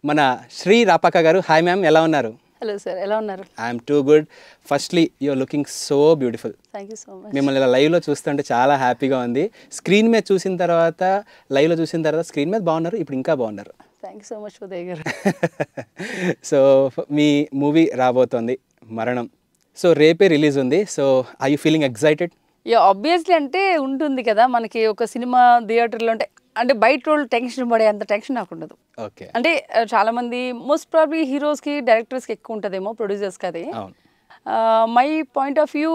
మన శ్రీ రాపక్క గారు. Hi ma'am, ఎలా ఉన్నారు? హలో సార్, ఎలా ఉన్నారు? I'm too good. Firstly you're looking so beautiful. Thank you so much. మిమ్మల్ని ఇలా లైవ్లో చూస్తుంటే చాలా హ్యాపీగా ఉంది. స్క్రీన్ మీద చూసిన తర్వాత, లైవ్లో చూసిన తర్వాత స్క్రీన్ మీద బాగున్నారు, ఇప్పుడు ఇంకా బాగున్నారు. Thank you so much Uday గారు. సో మీ మూవీ రాబోతోంది మరణం. సో రేపే రిలీజ్ ఉంది. So are you feeling excited? Yeah, obviously అంటే ఉంటుంది కదా మనకి ఒక సినిమా థియేటర్లో అంటే బయట రోజు టెన్షన్ పడే అంత టెన్షన్ నాకు ఉండదు. ఓకే. అంటే చాలా మంది మోస్ట్ ప్రాబ్లీ హీరోస్కి డైరెక్టర్స్కి ఎక్కువ ఉంటుందేమో, ప్రొడ్యూసర్స్కి. అది మై పాయింట్ ఆఫ్ వ్యూ.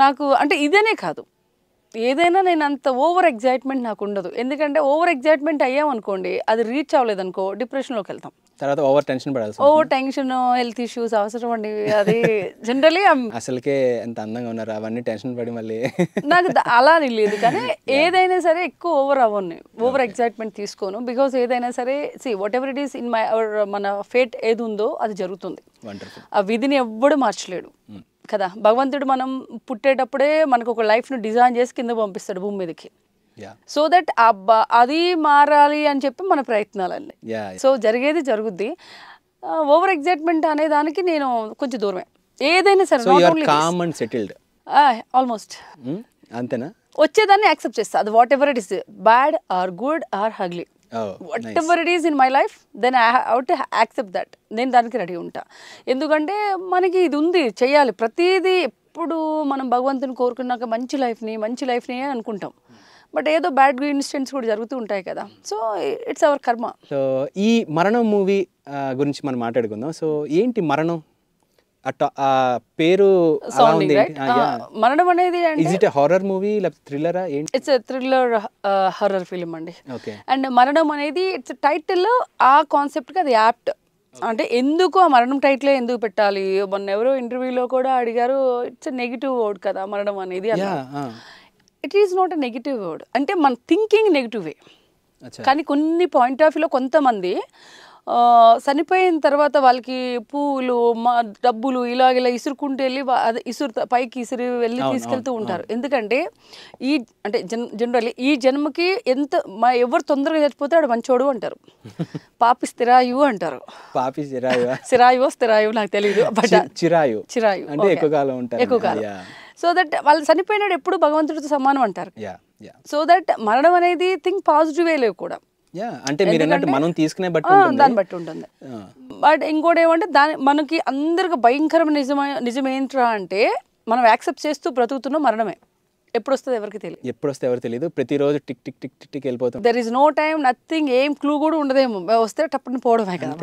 నాకు అంటే ఇదేనే కాదు, ఏదైనా నేను అంత ఓవర్ ఎగ్జైట్మెంట్ నాకు ఉండదు. ఎందుకంటే ఓవర్ ఎగ్జైట్మెంట్ అయ్యామనుకోండి, అది రీచ్ అవ్వలేదు అనుకో, డిప్రెషన్లోకి వెళ్తాం. తర్వాత ఓవర్ టెన్షన్ పడాల్సి, ఓవర్ టెన్షన్, హెల్త్ ఇష్యూస్ అవసరం అండి. అది జనరలీ అసలుకే ఎంత అందంగా ఉన్నారు, అవన్నీ టెన్షన్ పడి మళ్ళీ నాకు అలా అని లేదు. కానీ ఏదైనా సరే ఎక్కువ ఓవర్ అవ్వను, ఓవర్ ఎగ్జైట్మెంట్ తీసుకోను. బికాస్ ఏదైనా సరే what ever it is in my మన ఫేట్ ఏది ఉందో అది జరుగుతుంది. ఆ విధిని ఎవ్వడు మార్చలేడు కదా. భగవంతుడు మనం పుట్టేటప్పుడే మనకు ఒక లైఫ్ను డిజైన్ చేసి కింద పంపిస్తాడు భూమి మీదకి. సో దట్ అది మారాలి అని చెప్పి మన ప్రయత్నాలండి. సో జరిగేది జరుగుద్ది. ఓవర్ ఎగ్జైట్మెంట్ అనే దానికి నేను కొంచెం దూరమే. ఏదైనా సరే ఆల్మోస్ట్ అంతేనా, వచ్చేదాన్ని యాక్సెప్ట్ చేస్తా. అది whatever it is, bad or good or ugly, whatever it is in my life, then I have to accept that. నేను దానికి రెడీ ఉంటా. ఎందుకంటే మనకి ఇది ఉంది చేయాలి. ప్రతిదీ ఎప్పుడు మనం భగవంతుని కోరుకున్నాక మంచి లైఫ్ని అనుకుంటాం. బట్ ఏదో బ్యాడ్ ఇన్సిడెంట్స్ కూడా జరుగుతూ ఉంటాయి కదా. సో ఇట్స్ అవర్ కర్మ. సో ఈ మరణం మూవీ గురించి మనం మాట్లాడుకుందాం. సో ఏంటి మరణం పేరు? మరణం అనేది హారర్ మూవీ లేకపోతే థ్రిల్లరా? ఇట్స్ థ్రిల్లర్ హారర్ ఫిలిం అండి. అండ్ మరణం అనేది ఇట్స్ టైటిల్, ఆ కాన్సెప్ట్కి అది యాప్ట్. అంటే ఎందుకు ఆ మరణం టైటిల్ ఎందుకు పెట్టాలి? మొన్న ఎవరో ఇంటర్వ్యూలో కూడా అడిగారు, ఇట్స్ నెగిటివ్ వర్డ్ కదా మరణం అనేది. It is not a negative word. అంటే మన థింకింగ్ నెగిటివే, కానీ కొన్ని పాయింట్ ఆఫ్ వ్యూలో కొంతమంది చనిపోయిన తర్వాత వాళ్ళకి పువ్వులు, డబ్బులు ఇలా ఇసురుకుంటూ వెళ్ళి అదే పైకి వెళ్ళి తీసుకెళ్తూ ఉంటారు. ఎందుకంటే జనరల్లీ ఈ జన్మకి ఎవరు తొందరగా చచ్చిపోతే ఆడు మంచోడు అంటారు. పాపి స్థిరాయువు అంటారు. స్థిరాయువు నాకు తెలియదు, బట్ చిరాయు ఎక్కువ కాలం. సో దట్ వాళ్ళు చనిపోయినాడు ఎప్పుడు భగవంతుడితో సమానం అంటారు. సో దట్ మరణం అనేది థింక్ పాజిటివ్ వేలో కూడా, అంటే మనం తీసుకునే దాన్ని బట్టి ఉంటుంది. బట్ ఇంకోటి ఏమంటే మనకి అందరికి భయంకరమైన నిజమేంట్రా అంటే మనం యాక్సెప్ట్ చేస్తూ బ్రతుకుతున్న మరణమే. ఎప్పుడు వస్తుంది ఎవరికి తెలియదు. ప్రతిరోజు టిక్ టిక్ టిక్ టిక్ వెళ్ళిపోతుంది. There is no time, nothing, ఏం క్లూ కూడా ఉండదేమో. వస్తే టప్పుని పోవడమే కదా.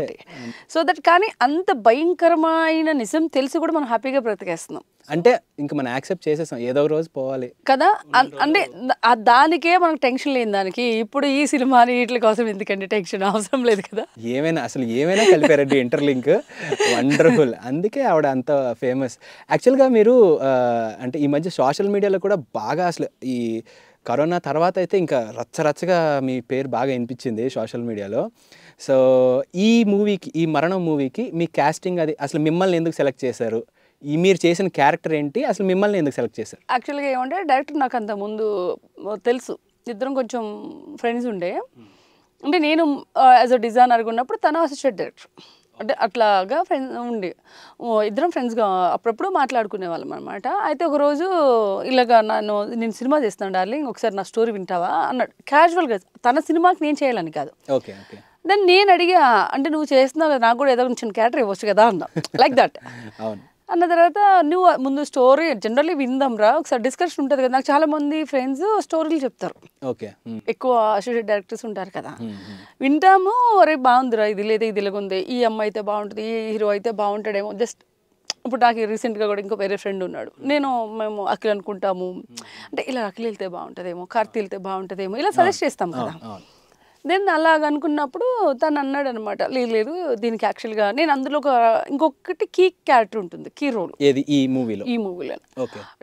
సో దట్ కానీ అంత భయంకరమైన నిజం తెలిసి కూడా మనం హ్యాపీగా బ్రతికేస్తున్నాం. అంటే ఇంకా మనం యాక్సెప్ట్ చేసేస్తాం, ఏదో ఒక రోజు పోవాలి కదా. అంటే దానికే మనకు టెన్షన్ లేని దానికి ఇప్పుడు ఈ సినిమా వీటి కోసం ఎందుకంటే టెన్షన్ అవసరం లేదు కదా. ఏమైనా కలిపారండి ఇంటర్లింక్, వండర్ఫుల్. అందుకే ఆవిడ అంత ఫేమస్. యాక్చువల్గా మీరు అంటే ఈ మధ్య సోషల్ మీడియాలో కూడా బాగా, అసలు ఈ కరోనా తర్వాత అయితే ఇంకా రచ్చరచ్చగా మీ పేరు బాగా వినిపించింది సోషల్ మీడియాలో. సో ఈ మూవీకి, ఈ మరణం మూవీకి మీ కాస్టింగ్ అది అసలు మిమ్మల్ని ఎందుకు సెలెక్ట్ చేశారు? మీరు చేసిన క్యారెక్టర్ ఏంటి? అసలు మిమ్మల్ని ఎందుకు సెలెక్ట్ చేశారు? యాక్చువల్గా ఏమంటే డైరెక్టర్ నాకు అంత ముందు తెలుసు, ఇద్దరం కొంచెం ఫ్రెండ్స్ ఉండే. అంటే నేను యాజ్ అ డిజైనర్గా ఉన్నప్పుడు తను అసిస్టెంట్ డైరెక్టర్. అంటే అట్లాగా ఫ్రెండ్స్ ఉండి ఇద్దరం ఫ్రెండ్స్గా అప్పుడప్పుడు మాట్లాడుకునే వాళ్ళం అనమాట. అయితే ఒకరోజు ఇలాగా నేను సినిమా చేస్తున్నాను డార్లింగ్, ఒకసారి నా స్టోరీ వింటావా అన్నాడు క్యాజువల్గా. తన సినిమాకి నేను చేయాలని కాదు. దెన్ నేను అడిగా, అంటే నువ్వు చేస్తున్నావు కదా, నాకు కూడా ఏదో చిన్న క్యారెక్టర్ ఇవ్వచ్చు కదా అన్నా, లైక్ దట్. అన్న తర్వాత నువ్వు ముందు స్టోరీ జనరల్లీ విందాంరా, ఒకసారి డిస్కషన్ ఉంటుంది కదా. నాకు చాలా మంది ఫ్రెండ్స్ స్టోరీలు చెప్తారు, ఎక్కువ అసోసియేట్ డైరెక్టర్స్ ఉంటారు కదా. వింటాము, అరే బాగుందిరా, ఇది లేదా ఇది ఇలాగుంది, ఈ అమ్మాయి అయితే బాగుంటుంది, ఈ హీరో అయితే బాగుంటాడేమో. జస్ట్ ఇప్పుడు నాకు రీసెంట్గా కూడా ఇంకో వేరే ఫ్రెండ్ ఉన్నాడు, మేము అఖిల్ అనుకుంటాము, అంటే ఇలా అఖిల్ వెళ్తే బాగుంటుందేమో, కార్తీ వెళ్తే బాగుంటుందేమో, ఇలా సజెస్ట్ చేస్తాం కదా. దెన్ అలాగ అనుకున్నప్పుడు తను అన్నాడు అనమాట, లేదు దీనికి యాక్చువల్గా నేను అందులో ఇంకొకటి కీ క్యారెక్టర్ ఉంటుంది, కీ రోల్. ఈ మూవీలో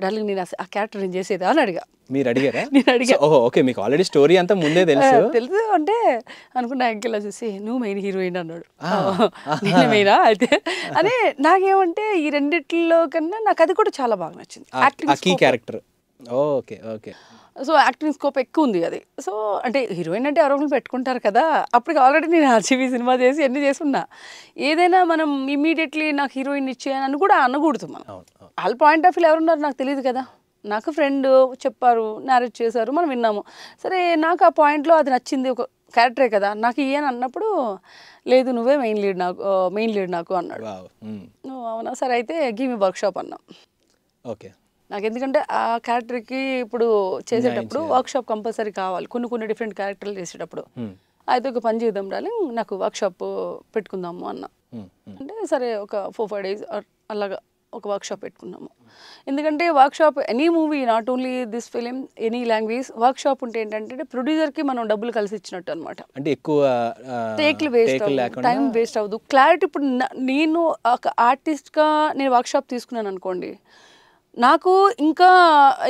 డార్లింగ్ నేను ఆ క్యారెక్టర్ నేను చేసేదా అని అడిగా. మీరు అడిగారా? నేను అడిగా. ఓకే, మీకు ఆల్రెడీ స్టోరీ అంతా ముందే తెలుసు అంటే అనుకున్నా. ఇంకెలా చూసి నువ్వు మెయిన్ హీరోయిన్ అన్నాడు. నేను మెయినా అయితే అని. నాకేమంటే ఈ రెండిట్లో కన్నా నాకు అది కూడా చాలా బాగా నచ్చింది. Acting character okay. Okay. So acting scope ఎక్కువ ఉంది అది. సో అంటే హీరోయిన్ అంటే ఎవరో ఒకరు పెట్టుకుంటారు కదా, అప్పటికి ఆల్రెడీ నేను ఆర్జీవీ సినిమా చేసి అన్నీ చేసున్నా. ఏదైనా మనం ఇమీడియట్లీ నాకు హీరోయిన్ ఇచ్చేయని కూడా అనకూడదు మనం. అవును. అవును. వాళ్ళ పాయింట్ ఆఫ్ వ్యూ ఎవరున్నారు నాకు తెలియదు కదా. నాకు ఫ్రెండ్ చెప్పారు, నారేట్ చేశారు, మనం విన్నాము. సరే నాకు ఆ పాయింట్లో అది నచ్చింది, ఒక క్యారెక్టరే కదా నాకు ఇయ్యని అన్నప్పుడు, లేదు నువ్వే మెయిన్ లీడ్ నాకు అన్నాడు. వావ్. నువ్వు అవునా సరే అయితే గివ్ మీ వర్క్షాప్ అన్నా. ఓకే. నాకు ఎందుకంటే ఆ క్యారెక్టర్కి ఇప్పుడు చేసేటప్పుడు వర్క్షాప్ కంపల్సరీ కావాలి, కొన్ని డిఫరెంట్ క్యారెక్టర్లు చేసేటప్పుడు. అయితే ఒక పని చేద్దాం డార్లింగ్, నాకు వర్క్షాప్ పెట్టుకుందాము అన్న. అంటే సరే ఒక 4-5 days అలాగా ఒక వర్క్షాప్ పెట్టుకున్నాము. ఎందుకంటే workshop any movie, not only this film, any language, workshop ఉంటే ఏంటంటే ప్రొడ్యూసర్కి మనం డబ్బులు కలిసి ఇచ్చినట్టు అనమాట. అంటే ఎక్కువ టేక్లు వేస్ట్ అవ్వదు, టైం వేస్ట్ అవ్వదు, క్లారిటీ. ఇప్పుడు నేను ఒక ఆర్టిస్ట్గా నేను వర్క్షాప్ తీసుకున్నాను అనుకోండి, నాకు ఇంకా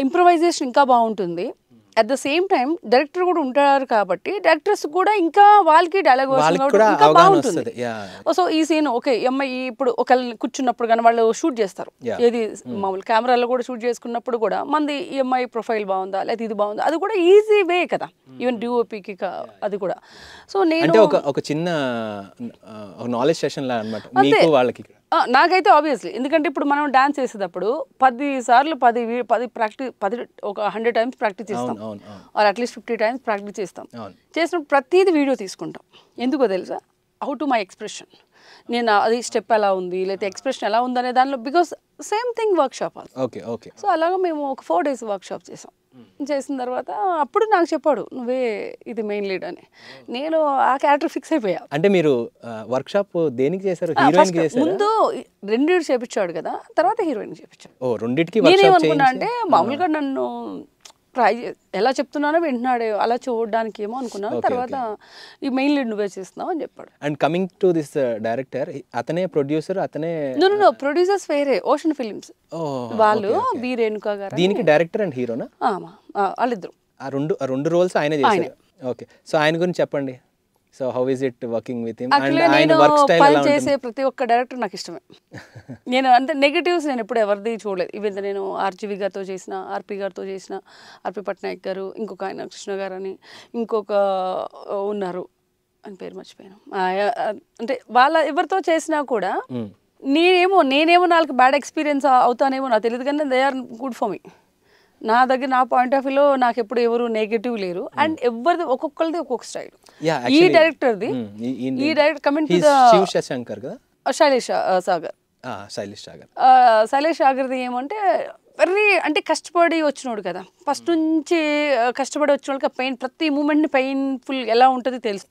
ఇంప్రవైజేషన్ ఇంకా బాగుంటుంది. At the same time director కూడా ఉంటారు కాబట్టి డైరెక్టర్స్ కూడా ఇంకా వాళ్ళకి డైలాగ్ ఇంకా బాగుంటుంది. సో ఈ సీన్ ఓకే, అమ్మాయి ఇప్పుడు ఒకళ్ళని కూర్చున్నప్పుడు కానీ వాళ్ళు షూట్ చేస్తారు, ఏది మామూలు కెమెరాలో కూడా షూట్ చేసుకున్నప్పుడు కూడా మంది ఈ అమ్మాయి ప్రొఫైల్ బాగుందా లేకపోతే ఇది బాగుందా, అది కూడా ఈజీ వే కదా ఈవెన్ డిఓపికి అది కూడా. సో నేను ఒక చిన్న నాలెడ్జ్ సెషన్ లా అన్నమాట మీకు వాళ్ళకి. నాకైతే ఆబ్వియస్లీ, ఎందుకంటే ఇప్పుడు మనం డాన్స్ చేసేటప్పుడు 10 సార్లు 10 ప్రాక్టీస్, ఒక 100 times ప్రాక్టీస్ చేస్తాం, ఆర్ అట్లీస్ట్ 50 times ప్రాక్టీస్ చేస్తాం. చేసినప్పుడు ప్రతిదీ వీడియో తీసుకుంటాం. ఎందుకో తెలుసా, హౌ టు మై ఎక్స్ప్రెషన్, నేను అది స్టెప్ ఎలా ఉంది లేకపోతే ఎక్స్ప్రెషన్ ఎలా ఉంది అనే దానిలో, బికాస్ సేమ్ థింగ్ వర్క్షాప్ అది. ఓకే. ఓకే. సో అలాగా మేము ఒక 4 days వర్క్షాప్ చేసాం. చేసిన తర్వాత అప్పుడు నాకు చెప్పాడు నువ్వే ఇది మెయిన్ లీడ్ అని. నేను ఆ క్యారెక్టర్ ఫిక్స్ అయిపోయా. అంటే మీరు వర్క్షాప్ దేనికి చేశారు? హీరోయిన్ కి చేశారా? ముందు 2 చేపించాడు కదా, తర్వాత హీరోయిన్ చేపించాడు. ఓ రెండిటికి వర్క్షాప్ నేనేమనుకున్నా అంటే మామూలుగా నన్ను ట్రై ఎలా చెప్తున్నానో వింటున్నాడే అలా చూడడానికి ఏమో అనుకున్నాను. తర్వాత ఈ మెయిన్ లీడ్ నువ్వే చేస్తున్నావు అని చెప్పాడు. And coming to this director, అతనే ప్రొడ్యూసర్, అతనే నో ప్రొడ్యూసర్స్ వేరే, ఓషన్ ఫిలిమ్స్ వాళ్ళు, బి రేణుకా గారు. దీనికి డైరెక్టర్ అండ్ హీరోనా? వాళ్ళిద్దరు. ఆ రెండు రోల్స్ ఆయనే చేశారు. ఓకే. సో ఆయన గురించి చెప్పండి. So how is it working with him and ఆయన వర్క్ స్టైల్ ఎలా ఉంటుంది? చేసే ప్రతి ఒక్క డైరెక్టర్ నాకు ఇష్టమే. నేను అంటే నెగటివ్స్ నేను ఎప్పుడు ఎవరిది చూడలేదు. ఈవెన్ నేను ఆర్జీవి గారితో చేసిన, ఆర్పి గారితో చేసిన, ఆర్పి పట్నాయక్ గారు, ఇంకొక ఆయన కృష్ణ గారు అని ఇంకొక ఉన్నారు, అని పేరు మర్చిపోయాను. అంటే వాళ్ళ ఎవరితో చేసినా కూడా నేనేమో నాలుగు బ్యాడ్ ఎక్స్పీరియన్స్ అవుతానేమో నాకు తెలియదు, కానీ they are good for me. నా దగ్గర నా పాయింట్ ఆఫ్ వ్యూలో నాకు ఎప్పుడు ఎవరు నెగటివ్ లేరు. అండ్ ఎవరిది ఒక్కొక్కరిది ఒక్కొక్క స్టైల్. ఈ డైరెక్టర్ది, ఈ director coming to the Shankar కదా, శైలేష్ సాగర్. శైలేష్ సాగర్ది ఏమంటే వెరీ అంటే కష్టపడి వచ్చినోడు కదా, ఫస్ట్ నుంచి కష్టపడి వచ్చిన వాళ్ళకి పెయిన్, ప్రతి మూమెంట్ని పెయిన్ఫుల్ ఎలా ఉంటుంది తెలుసు,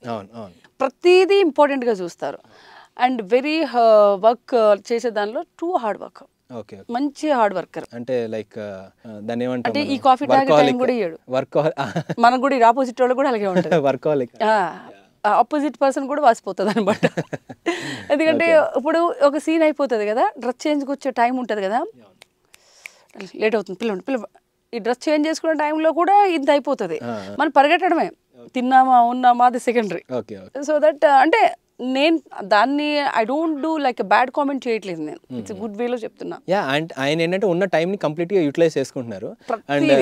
ప్రతిదీ ఇంపార్టెంట్గా చూస్తారు. అండ్ వెరీ వర్క్ చేసే దానిలో టూ హార్డ్ వర్క్, మంచి హార్డ్ వర్కర్. అంటే లైక్ దాన్ని ఏమంటారు, అంటే ఈ కాఫీ తాగే టైం కూడా ఇయ్యాడు. మనకు కూడా ఆపోజిట్ వాళ్ళు కూడా అలాగే ఉంటుంది, వర్కాలిక్. ఆపోజిట్ పర్సన్ కూడా వాసిపోతుంది అనమాట. ఎందుకంటే ఇప్పుడు ఒక సీన్ అయిపోతుంది కదా, డ్రెస్ చేంజ్కి వచ్చే టైం ఉంటుంది కదా, లేట్ అవుతుంది పిల్ల ఈ డ్రెస్ చేంజ్ చేసుకునే టైంలో కూడా ఇంత అయిపోతుంది. మనం పరిగెట్టడమే, తిన్నామా ఉన్నామా అది సెకండరీ. సో దట్ అంటే నేను దాన్ని I don't do like bad comment చేయట్లేదు, నేను ఇట్స్ గుడ్ వేలో చెప్తున్నా. అండ్ ఆయన ఏంటంటే ఉన్న టైంని కంప్లీట్గా యూటిలైజ్ చేసుకుంటున్నారు. అండ్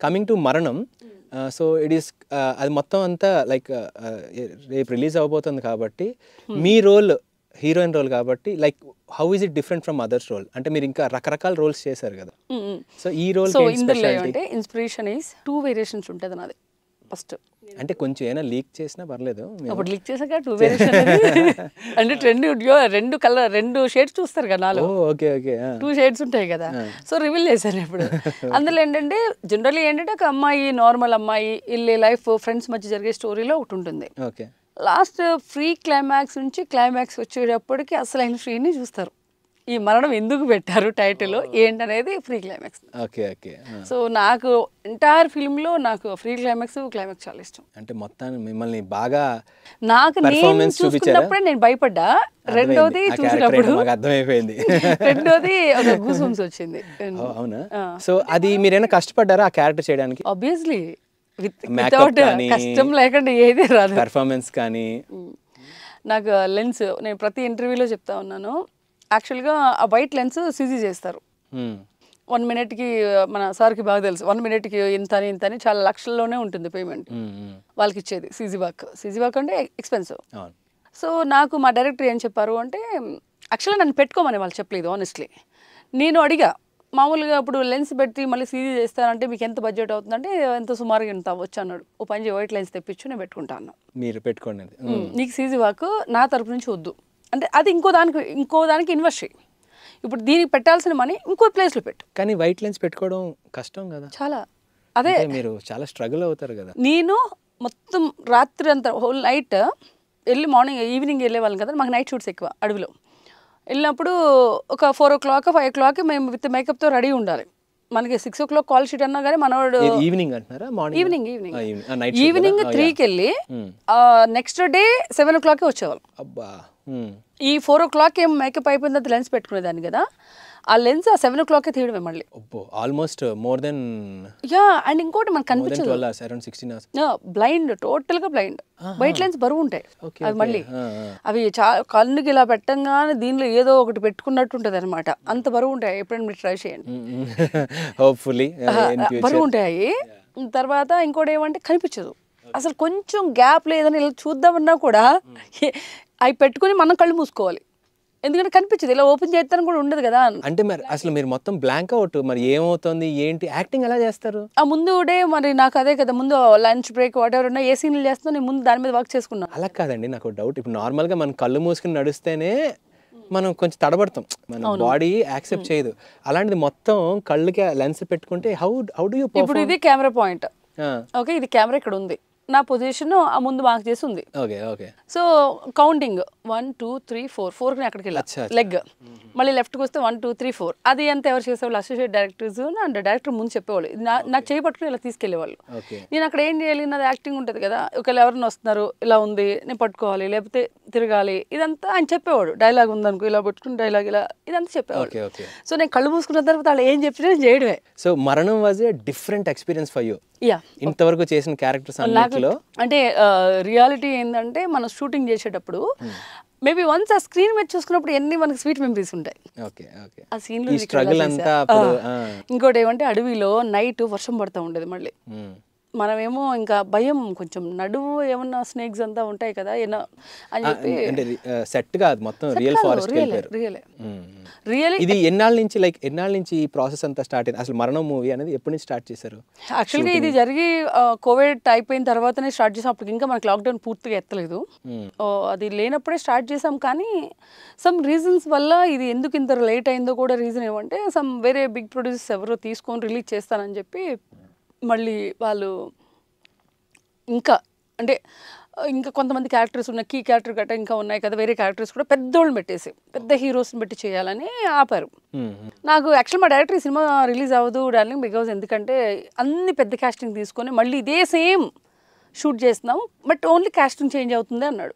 కమింగ్ టు మరణం, సో ఇట్ ఈస్ అది మొత్తం అంతా లైక్ రేపు రిలీజ్ అవబోతుంది కాబట్టి మీ రోల్ హీరోయిన్ రోల్ కాబట్టి like how is it different from others role? అంటే మీరు ఇంకా రకరకాల రోల్స్ చేశారు కదా, సో ఈ రోల్ అంటే ఇన్స్పిరేషన్ ఈస్ 2 వేరియేషన్స్ ఉంటుంది నాది. ఫస్ట్ అంటే కొంచెం ఏమైనా లీక్ చేసినా పర్లేదు, అప్పుడు లీక్ చేసాక 2 వేరియేషన్ అంటే రెండు కలర్ 2 షేడ్స్ చూస్తారు కదా నాలో. ఓకే ఓకే 2 షేడ్స్ ఉంటాయి కదా, సో రివీల్ చేశాను ఇప్పుడు. అందులో ఏంటంటే జనరల్లీ ఏంటంటే ఒక అమ్మాయి, నార్మల్ అమ్మాయి ఇల్లే లైఫ్ ఫ్రెండ్స్ మధ్య జరిగే స్టోరీలో ఒకటి ఉంటుంది. ఓకే. లాస్ట్ ఫ్రీ క్లైమాక్స్ నుంచి క్లైమాక్స్ వచ్చేటప్పటికి అసలైన ఫ్రీని చూస్తారు. ఈ మరణం ఎందుకు పెట్టారు టైటిల్ ఏంటనేది free climax. Okay okay. So నాకు ఎంటైర్ ఫిల్మ్లో నాకు ఫ్రీ క్లైమాక్స్ చాలా ఇష్టం. అంటే మొత్తాన్ని మిమ్మల్ని బాగా నాకు నేను చూసుకున్నప్పుడే నేను భయపడ్డా, రెండోది చూసినప్పుడు అర్థమైపోయింది, రెండోది ఒక గూస్ బంప్స్ వచ్చింది. అవునా? సో అది మీరైనా కష్టపడ్డారా ఆ క్యారెక్టర్ చేయడానికి? ఆబ్వియస్లీ వితౌట్ కష్టం లేకుండా ఏది రాదు. పెర్ఫార్మెన్స్ కానీ నాకు లెన్స్, నేను ప్రతి ఇంటర్వ్యూలో చెప్తా ఉన్నాను, యాక్చువల్గా ఆ వైట్ లెన్స్ సిజీ చేస్తారు. 1 మినిట్కి మన సార్కి బాగా తెలుసు 1 మినిట్కి ఇంత అని చాలా లక్షల్లోనే ఉంటుంది పేమెంట్ వాళ్ళకి ఇచ్చేది. సీజీ వాక్ అంటే ఎక్స్పెన్సివ్. సో నాకు మా డైరెక్టర్ ఏం చెప్పారు అంటే, యాక్చువల్గా నన్ను పెట్టుకోమని వాళ్ళు చెప్పలేదు ఆనెస్ట్లీ. నేను అడిగా మామూలుగా ఇప్పుడు లెన్స్ పెట్టి మళ్ళీ సీజీ చేస్తానంటే మీకు ఎంత బడ్జెట్ అవుతుందంటే ఎంత సుమారుగా ఎంత అవ్వచ్చు అన్నాడు. ఓ పని వైట్ లెన్స్ తెప్పించు నేను పెట్టుకుంటాను. మీరు పెట్టుకోండి, నీకు సీజీ వాక్ నా తరపు నుంచి వద్దు అంటే అది ఇంకో దానికి ఇన్వెస్ట్ చేయి. ఇప్పుడు దీనికి పెట్టాల్సిన మనీ ఇంకో ప్లేస్లో పెట్టు. కానీ వైట్ లెన్స్ పెట్టుకోవడం కష్టం కదా చాలా. అదే మీరు చాలా స్ట్రగుల్ అవుతారు కదా. నేను మొత్తం రాత్రి అంతా హోల్ నైట్ వెళ్ళి ఈవినింగ్ వెళ్ళేవాళ్ళం కదా, మాకు నైట్ షూట్స్ ఎక్కువ అడవిలో. వెళ్ళినప్పుడు ఒక 4 o'clock 5 o'clock మేము విత్ మేకప్తో రెడీ ఉండాలి. మనకి 6 o'clock కాల్ షీట్ అన్నా కానీ మనవాడు ఈవినింగ్ అంటున్నారా ఈవినింగ్ 3కి వెళ్ళి నెక్స్ట్ డే 7 o'clock వచ్చేవాళ్ళం. అబ్బా. ఈ 4 o'clock ఏం మేకప్ అయిపోయిన తర్వాత లెన్స్ పెట్టుకునేదాన్ని కదా, ఆ లెన్స్ ఆ 7 o'clock తీయడమే మళ్ళీ. Almost more than. అండ్ ఇంకోటి మనకు కనిపించదు, బ్లైండ్, టోటల్గా బ్లైండ్. వైట్ లెన్స్ బరువు ఉంటాయి అవి మళ్ళీ, అవి కన్నుకి ఇలా పెట్టంగానే దీనిలో ఏదో ఒకటి పెట్టుకున్నట్టు ఉంటుంది అనమాట, అంత బరువు ఉంటాయి. ఎప్పుడైనా మీరు ట్రై చేయండి, హోప్ఫుల్లీ బరువు ఉంటాయి. తర్వాత ఇంకోటి ఏమంటే కనిపించదు అసలు, కొంచెం గ్యాప్ లేదని ఇలా చూద్దామన్నా కూడా అవి పెట్టుకుని మనం కళ్ళు మూసుకోవాలి, ఎందుకంటే కనిపించదు. ఇలా ఓపెన్ చేస్తాను కూడా ఉండదు కదా. అంటే మరి అసలు మీరు మొత్తం బ్లాంక్ అవుట్, మరి ఏమవుతుంది ఏంటి, యాక్టింగ్ ఎలా చేస్తారు? ఆ ముందు డే మరి నాకు అదే కదా, ముందు లంచ్ బ్రేక్ వాట్ ఎవర్ ఉన్నా ఏ సీన్లు చేస్తున్నా నేను ముందు దాని మీద వర్క్ చేసుకున్నాను. అలా కాదండి, నాకు డౌట్. ఇప్పుడు నార్మల్గా మనం కళ్ళు మూసుకుని నడిస్తేనే మనం కొంచెం తడబడతాం, మన బాడీ యాక్సెప్ట్ చేయదు. అలాంటిది మొత్తం కళ్ళకి లెన్స్ పెట్టుకుంటే హౌ డూ యూ? ఇప్పుడు ఇది కెమెరా పాయింట్, ఓకే, ఇది కెమెరా ఇక్కడ ఉంది, నా పొజిషన్ ఆ ముందు మార్క్ చేసి ఉంది. సో కౌంటింగ్ 1 2 3 4 ని అక్కడికి వెళ్ళాలి లెగ్, మళ్ళీ లెఫ్ట్కి వస్తే 1 2 3 4. అది అంతా ఎవరు చేసేవాళ్ళు? అసోసియేట్ డైరెక్టర్స్ అండ్ డైరెక్టర్ ముందు చెప్పేవాళ్ళు, నా చేయి పట్టుకుని ఇలా తీసుకెళ్లేవాళ్ళు. నేను అక్కడ ఏం చేయాలి, నాది యాక్టింగ్ ఉంటుంది కదా, ఒకవేళ ఎవరైనా వస్తున్నారు ఇలా ఉంది నేను పట్టుకోవాలి లేకపోతే తిరగాలి, ఇదంతా ఆయన చెప్పేవాడు. డైలాగ్ ఉందనుకో ఇలా పట్టుకుని డైలాగ్ ఇలా, ఇదంతా చెప్పేవాడు. సో నేను కళ్ళు మూసుకున్న తర్వాత వాళ్ళు ఏం చెప్పినా నేను చేయడమే. సో మరణం was a different experience for you. ఇంతవరకు చేసిన క్యారెక్టర్స్ అన్నిటిలో అంటే రియాలిటీ ఏంటంటే మనం షూటింగ్ చేసేటప్పుడు మేబీ వన్స్ ఆ స్క్రీన్ మీద చూసుకున్నప్పుడు ఎన్ని మనకి స్వీట్ మెమరీస్ ఉంటాయి ఆ సీన్ లో. ఇంకోటి ఏమంటే అడవిలో నైట్ వర్షం పడుతూ ఉండేది మళ్ళీ, మనమేమో ఇంకా భయం, కొంచెం నడుము ఏమన్నా స్నేక్స్ అంతా ఉంటాయి కదా ఏనా అని చెప్పి. సెట్ కాదు మొత్తం రియల్ ఫారెస్ట్ రియల్. ఇది ఎన్నాళ్ళ నుంచి ఈ ప్రాసెస్ అంతా స్టార్ట్ అయింది అసలు? మరణం మూవీ అనేది ఎప్పటి నుంచి స్టార్ట్ చేశారు? యాక్చువల్గా ఇది జరిగి కోవిడ్ అయిపోయిన తర్వాతనే స్టార్ట్ చేసాం. అప్పటికి ఇంకా మనకి లాక్డౌన్ పూర్తిగా ఎత్తలేదు, అది లేనప్పుడే స్టార్ట్ చేసాం. కానీ సమ్ రీజన్స్ వల్ల ఇది ఎందుకు ఇంత లేట్ అయిందో కూడా రీజన్ ఏమంటే, సమ్ వేరే బిగ్ ప్రొడ్యూసర్స్ ఎవరో తీసుకొని రిలీజ్ చేస్తానని చెప్పి మళ్ళీ వాళ్ళు ఇంకా కొంతమంది క్యారెక్టర్స్ ఉన్న కీ క్యారెక్టర్ గట్రా ఇంకా ఉన్నాయి కదా, వేరే క్యారెక్టర్స్ కూడా పెద్దోళ్ళని పెట్టేసి పెద్ద హీరోస్ని పెట్టి చేయాలని ఆపారు. నాకు యాక్చువల్ మా డైరెక్టర్ సినిమా రిలీజ్ అవ్వదు డార్లింగ్, బికాజ్ ఎందుకంటే అన్ని పెద్ద కాస్టింగ్ తీసుకొని మళ్ళీ ఇదే సేమ్ షూట్ చేస్తున్నాం, బట్ ఓన్లీ కాస్టింగ్ చేంజ్ అవుతుంది అన్నాడు.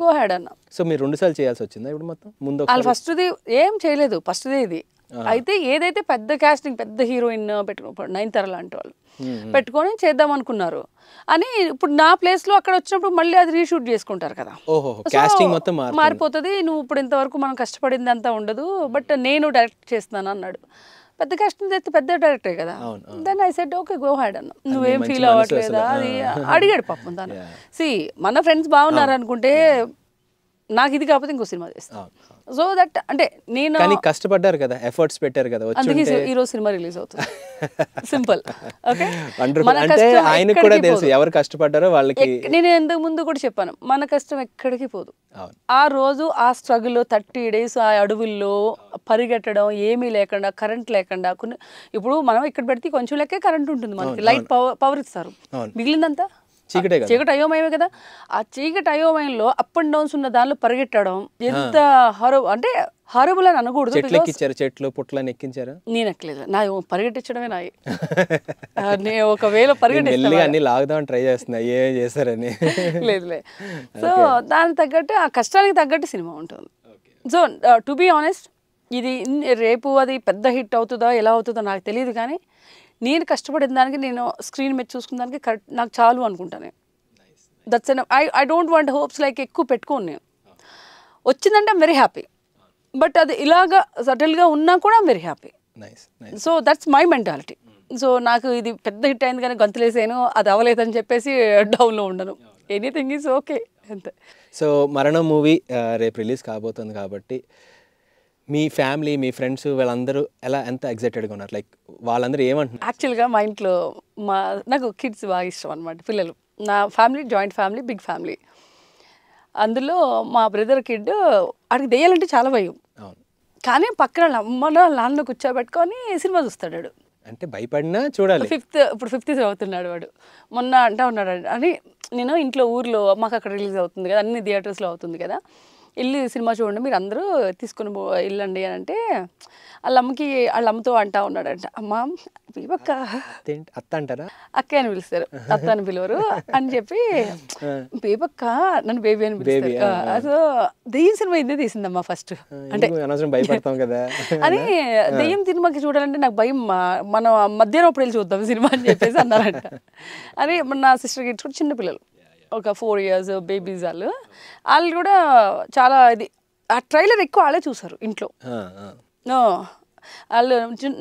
గో హెడ్ అన్న. సో మీరు 2 సార్లు చేయాల్సి వచ్చిందా ఇప్పుడు మొత్తం? ముందు వాళ్ళు ఫస్ట్ది ఏం చేయలేదు, ఫస్ట్దే ఇది. అయితే ఏదైతే పెద్ద కాస్టింగ్ పెద్ద హీరోయిన్ పెట్టుకో నయనతార లాంటి వాళ్ళు పెట్టుకొని చేద్దాం అనుకున్నారు అని, ఇప్పుడు నా ప్లేస్ లో అక్కడ వచ్చినప్పుడు మళ్ళీ అది రీషూట్ చేసుకుంటారు కదా, మారిపోతుంది. నువ్వు ఇప్పుడు ఇంతవరకు మనం కష్టపడింది అంతా ఉండదు, బట్ నేను డైరెక్ట్ చేస్తున్నాను అన్నాడు. పెద్ద కష్టం చేస్తే పెద్ద డైరెక్టరే కదా. Then I said okay go ahead అన్న. నువ్వేం ఫీల్ అవ్వట్లేదా అది అడిగాడు పాపం తను. సి మన ఫ్రెండ్స్ బాగున్నారు అనుకుంటే నాకు ఇది కాకపోతే ఇంకో సినిమా చేస్తాను. సో దట్ అంటే నేను కష్టపడ్డారు కదా, ఎఫర్ట్స్ పెట్టారు కదా, అందుకే ఈరోజు సినిమా రిలీజ్ అవుతుంది. సింపుల్. ఓకే, అంటే ఆయనకు కూడా తెలుసు ఎవరు కష్టపడ్డారో వాళ్ళకి. నేను ఇంతకు ముందు కూడా చెప్పాను, మన కష్టం ఎక్కడికి పోదు. ఆ రోజు ఆ స్ట్రగుల్ 30 days ఆ అడవుల్లో పరిగెట్టడం, ఏమీ లేకుండా, కరెంట్ లేకుండా. ఇప్పుడు మనం ఇక్కడ పెడితే కొంచెం లెక్కే కరెంట్ ఉంటుంది మనకి, లైట్ పవర్ ఇస్తారు, మిగిలిందంతా చీకటి అయోమయమే కదా. ఆ చీకటి అయోమయంలో అప్ అండ్ డౌన్స్ ఉన్న దానిలో పరిగెట్టడం ఎంత హారబుల్ అని అనకూడదు. చెట్లు పుట్లని ఎక్కించారా? నేను ఎక్కలేదు, నా పరిగెట్టించడమే నాయి. నేను ఒకవేళ పరిగెట్టి లాగుదాం ట్రై చేస్తున్నా, ఏం చేశారని లేదు. సో దానికి తగ్గట్టు ఆ కష్టానికి తగ్గట్టు సినిమా ఉంటుంది. సో టు బీ ఆనెస్ట్, ఇది రేపు అది పెద్ద హిట్ అవుతుందా ఎలా అవుతుందో నాకు తెలియదు, కానీ నేను కష్టపడిన దానికి, నేను స్క్రీన్ మీద చూసుకున్న దానికి కరెక్ట్ నాకు చాలు అనుకుంటాను. దట్స్ ఎన్. I don't want hopes like ఎక్కువ పెట్టుకోను. నేను వచ్చిందంటే ఐమ్ వెరీ హ్యాపీ, బట్ అది ఇలాగా సటిల్గా ఉన్నా కూడా I'm very happy. Nice nice. So that's my mentality. So నాకు ఇది పెద్ద హిట్ అయింది కానీ గంతులేసాను అది అవ్వలేదని చెప్పేసి డౌన్లో ఉండను. ఎనీథింగ్ ఈజ్ ఓకే అంతే. సో మరణం మూవీ రేపు రిలీజ్ కాబోతుంది కాబట్టి మీ ఫ్యామిలీ మీ ఫ్రెండ్స్ వీళ్ళందరూ ఎంత ఎగ్జైటెడ్గా ఉన్నారు? లైక్ వాళ్ళందరూ ఏమంటున్నారు? యాక్చువల్గా మా ఇంట్లో నాకు కిడ్స్ బాగా ఇష్టం అనమాట, పిల్లలు. నా family joint family, big family. అందులో మా బ్రదర్ కిడ్ వాడికి దెయ్యాలంటే చాలా భయం. అవును. కానీ పక్కన అమ్మన నాన్న కూర్చోబెట్టుకొని సినిమా చూస్తాడు వాడు. అంటే భయపడినా చూడాలి. ఇప్పుడు ఫిఫ్త్ చదువుతున్నాడు వాడు. మొన్న అంటా ఉన్నాడు అని, నేను ఇంట్లో ఊర్లో మాకు అక్కడ రిలీజ్ అవుతుంది కదా, అన్ని థియేటర్స్లో అవుతుంది కదా, వెళ్ళి సినిమా చూడండి మీరు అందరూ తీసుకొని వెళ్ళండి అని అంటే వాళ్ళ అమ్మతో అంటా ఉన్నాడంట, అమ్మ బీబక్క అత్త అంటారా? అక్క అని పిలుస్తారు, అత్త అని పిలవరు అని చెప్పి, బేబక్క నన్ను బేబీ అని పిలుస్తారు. సో దెయ్యం సినిమా ఇదే తీసిందమ్మా ఫస్ట్ అంటే భయపడతాం కదా అని. దెయ్యం సినిమాకి చూడాలంటే నాకు భయం, మనం మధ్యాహ్నం అప్పుడు వెళ్ళి చూద్దాం సినిమా అని చెప్పేసి అన్నారంట. అని నా సిస్టర్ కిడ్స్ కూడా చిన్నపిల్లలు, ఒక 4 years బేబీస్. వాళ్ళు కూడా చాలా ఇది ఆ ట్రైలర్ ఎక్కువ వాళ్ళే చూసారు ఇంట్లో. వాళ్ళు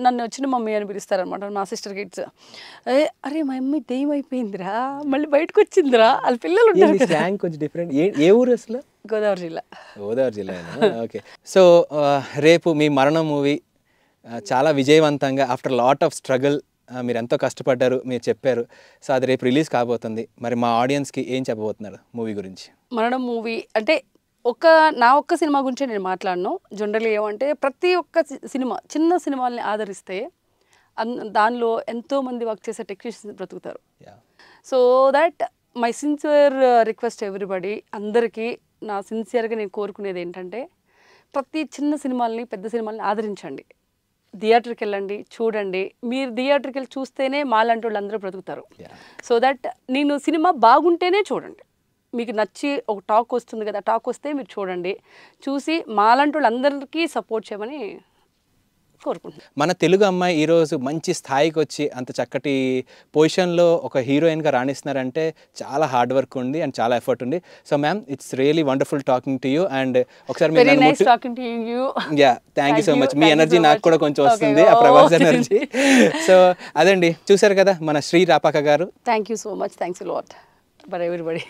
నన్ను చిన్న మమ్మీ అని పిలుస్తారనమాట మా సిస్టర్ కిడ్స్. అరే మా మమ్మీ దెయ్యం అయిపోయిందిరా, మళ్ళీ బయటకు వచ్చిందిరా. వాళ్ళ పిల్లలు ఉంటారు కొంచెం డిఫరెంట్. ఏ ఊరు అసలు? గోదావరి జిల్లా. గోదావరి జిల్లా. ఓకే. సో రేపు మీ మరణం మూవీ చాలా విజయవంతంగా ఆఫ్టర్ లాట్ ఆఫ్ స్ట్రగుల్ మీరు ఎంతో కష్టపడ్డారు, మీరు చెప్పారు. సో అది రేపు రిలీజ్ కాబోతుంది. మరి మా ఆడియన్స్కి ఏం చెప్పబోతున్నారు మూవీ గురించి? మరణం మూవీ అంటే నా ఒక్క సినిమా గురించి నేను మాట్లాడను. జనరల్గా ఏమంటే ప్రతి ఒక్క సినిమా, చిన్న సినిమాల్ని ఆదరిస్తే దానిలో ఎంతోమంది వర్క్ చేసే టెక్నీషియన్స్ బ్రతుకుతారు. So that my sincere request everybody, అందరికీ నా సిన్సియర్గా నేను కోరుకునేది ఏంటంటే, ప్రతి చిన్న సినిమాల్ని పెద్ద సినిమాల్ని ఆదరించండి. థియేటర్కి వెళ్ళండి, చూడండి. మీరు థియేటర్కి వెళ్ళి చూస్తేనే మాలాంటి వాళ్ళు అందరూ బ్రతుకుతారు. సో దట్ నేను సినిమా బాగుంటేనే చూడండి. మీకు నచ్చి ఒక టాక్ వస్తుంది కదా, టాక్ వస్తే మీరు చూడండి, చూసి మాలాంటి వాళ్ళందరికీ సపోర్ట్ చేయమని కోరుకుంటున్నాను. మన తెలుగు అమ్మాయి ఈరోజు మంచి స్థాయికి వచ్చి అంత చక్కటి పొజిషన్లో ఒక హీరోయిన్గా రాణిస్తున్నారంటే చాలా హార్డ్ వర్క్ ఉంది అండ్ చాలా ఎఫర్ట్ ఉంది. So ma'am, it's really wonderful talking to you. And ఒకసారి థ్యాంక్ యూ సో మచ్. మీ ఎనర్జీ నాకు కూడా కొంచెం వస్తుంది, ఆ ప్రభాస్ ఎనర్జీ. సో అదండి, చూసారు కదా మన శ్రీ రాపాక గారు. Thank you so much. Thanks a lot for everybody.